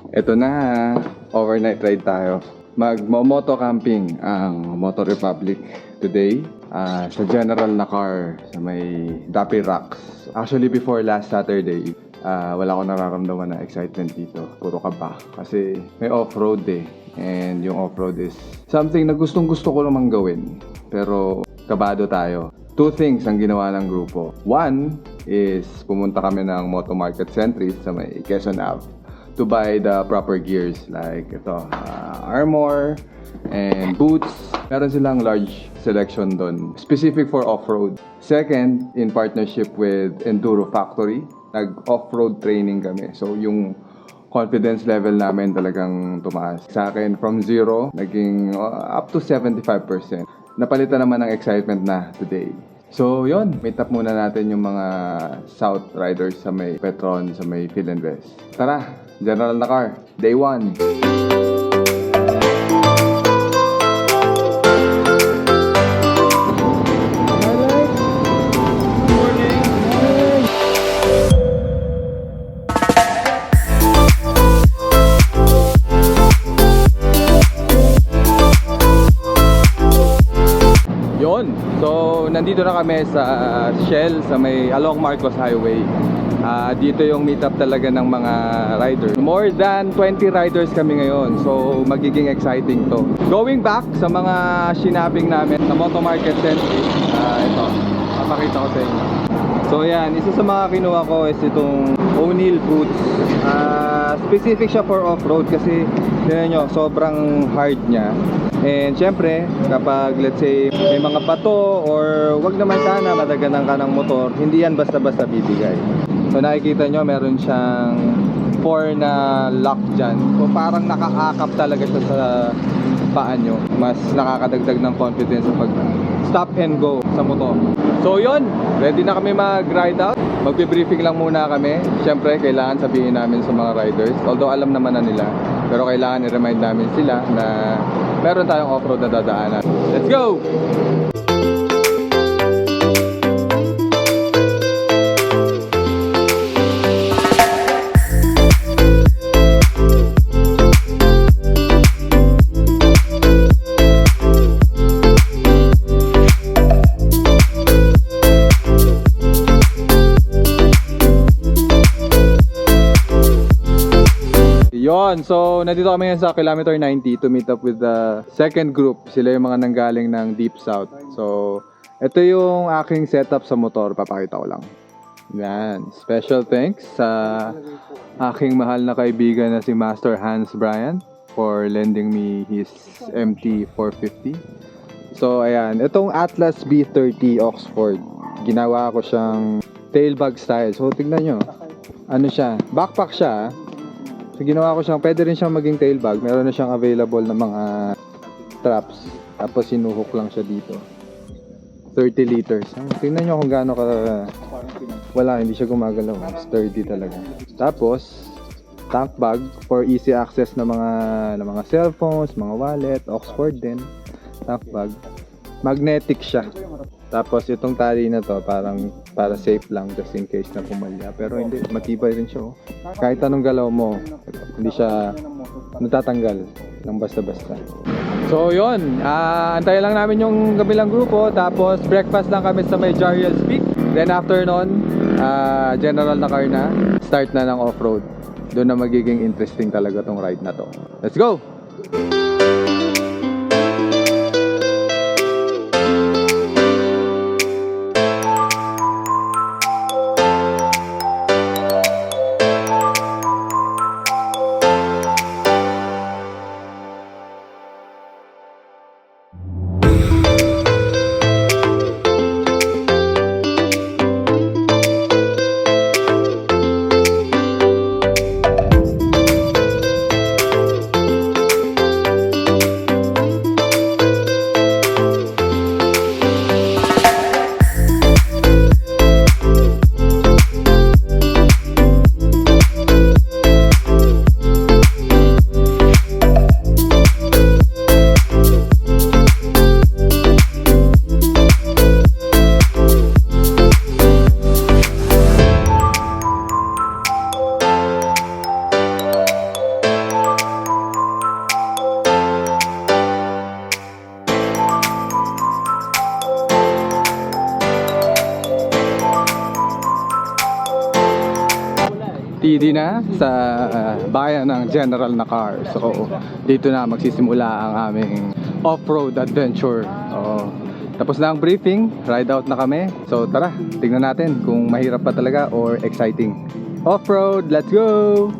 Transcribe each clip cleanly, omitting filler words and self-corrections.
Ito na, overnight ride tayo. Magmo-moto camping ang Motor Republic today sa general na car sa may Dapi Rocks. Actually, before last Saturday, wala akong nararamdaman na excitement dito. Puro kaba. Kasi may off-road eh. And yung off-road is something na gustong-gusto ko namang gawin. Pero kabado tayo. Two things ang ginawa ng grupo. One is pumunta kami ng Moto Market Century sa may Quezon Ave to buy the proper gears like ito, armor and boots. Meron silang large selection doon, specific for off-road. Second, in partnership with Enduro Factory, nag-off-road training kami. So yung confidence level namin talagang tumaas. Sa akin, from 0, naging up to 75%. Napalitan naman ng excitement na today. So, yun. Meet up muna natin yung mga South Riders sa may Petron, sa may Phil and West. Tara! General na car. Day 1. So, nandito na kami sa Shell sa may along Marcos Highway. Dito yung meetup talaga ng mga riders. More than 20 riders kami ngayon. So, magiging exciting to. Going back sa mga shinabing namin sa Moto Market Century. Ito, papakita ko sa inyo. So, yan. Isa sa mga kinuha ko is itong O'Neill boots. Specific siya for off-road kasi tignan nyo, sobrang hard niya. And syempre, kapag let's say may mga bato or wag naman sana madaganan ka ng motor, hindi yan basta-basta bibigay. So nakikita nyo, meron siyang 4 na lock dyan. So parang nakaakap talaga siya sa paa nyo. Mas nakakadagdag ng confidence sa pag stop and go sa motor. So yun, ready na kami mag-ride out. Magbe-briefing lang muna kami. Syempre, kailangan sabihin namin sa mga riders. Although alam naman na nila, pero kailangan i-remind namin sila na meron tayong off-road na dadaanan. Let's go! Yon, so nandito kami ngayon sa kilometer 90 to meet up with the second group. Sila yung mga nanggaling ng Deep South. So, ito yung aking setup sa motor. Papakita ko lang. Yan. Special thanks sa aking mahal na kaibigan na si Master Hans Bryant for lending me his MT450. So, ayan. Itong Atlas B30 Oxford. Ginawa ko siyang tailbag style. So, tignan nyo. Ano siya? Backpack siya. So, ginawa ko siyang, pwede rin siyang maging tailbag. Meron na siyang available na mga straps. Tapos sinuhook lang siya dito. 30 liters. Tingnan nyo kung gaano ka... Wala, hindi siya gumagalaw. Sturdy talaga. Tapos, tank bag for easy access na mga cellphones, mga wallet, Oxford din. Tank bag. Magnetic siya. Tapos itong tali na to parang para safe lang just in case na pumalya. Pero hindi, matibay rin siya. Oh. Kahit anong galaw mo, hindi siya natatanggal ng basta-basta. So yun, antayin lang namin yung kabilang grupo. Tapos breakfast lang kami sa may Jariel's Peak. Then after nun, general na car na. Start na ng off-road. Doon na magiging interesting talaga tong ride na to. Let's go! PD na sa bayan ng General Nakar. So dito na magsisimula ang aming off-road adventure. Tapos na ang briefing, ride out na kami. So tara, tingnan natin kung mahirap pa talaga or exciting. Off-road, let's go!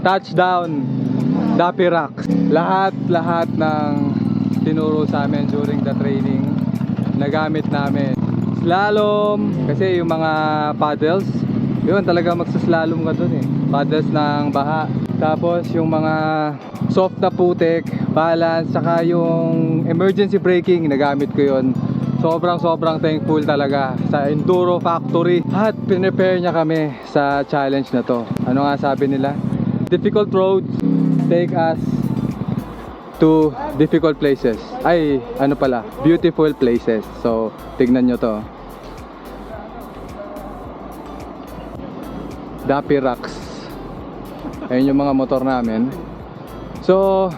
Touchdown Dapi Rocks. Lahat ng tinuro sa amin during the training nagamit namin. Slalom, kasi yung mga paddles, yun talaga magsaslalom ka dun eh. Paddles ng baha. Tapos yung mga soft na putik, balance, saka yung emergency braking, nagamit ko yun. Sobrang thankful talaga sa Enduro Factory. At pinrepare niya kami sa challenge na to. Ano nga sabi nila? Difficult roads take us to difficult places. Ay, ano pala, beautiful places. So, tignan nyo to. Dapi Rocks. Ayun yung mga motor namin. So,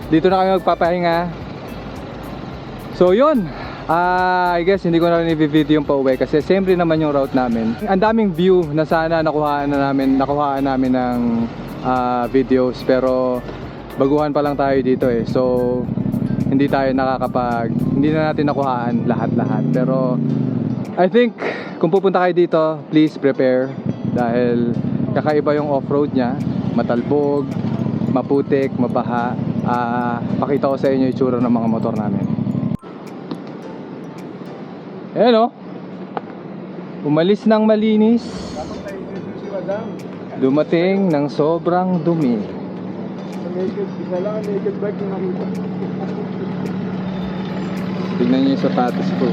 dito na kami magpapahinga. So yun, I guess hindi ko na rin i-video yung pauwi kasi siyempre naman yung route namin. Ang daming view na sana nakuhaan namin ng videos, pero baguhan pa lang tayo dito eh. So hindi na natin nakuhaan lahat-lahat. Pero I think kung pupunta kayo dito, please prepare dahil kakaiba yung off-road niya. Matalbog, maputik, mabaha. Pakita ko sa inyo yung itsura ng mga motor namin. Ayan o, umalis ng malinis, dumating ng sobrang dumi. Tignan niyo yung sapatos ko.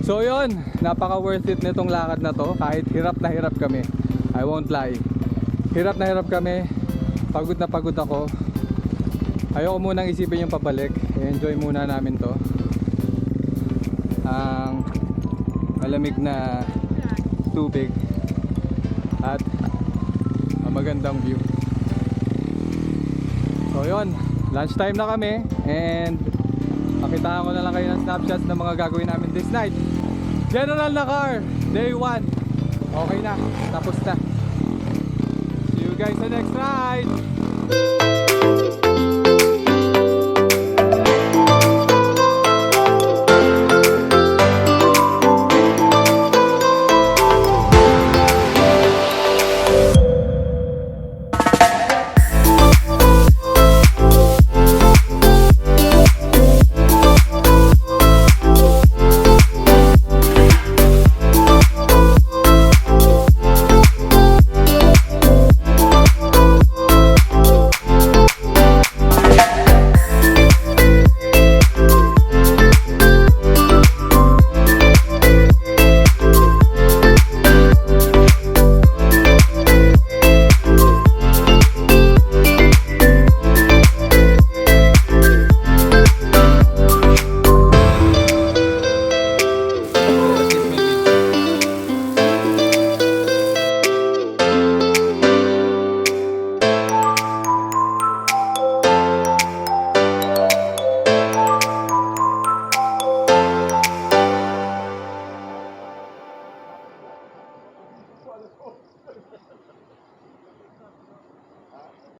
So yun, napaka worth it nitong lakad na to. Kahit hirap na hirap kami, I won't lie. Hirap na hirap kami, pagod na pagod ako. Ayoko munang isipin yung pabalik. I-enjoy muna namin to. Ang malamig na tubig at ang magandang view. So yun, lunch time na kami and pakitaan ko na lang kayo ng snapshots ng mga gagawin namin this night. General na car, day 1. Okay na, tapos na. See you guys sa next ride.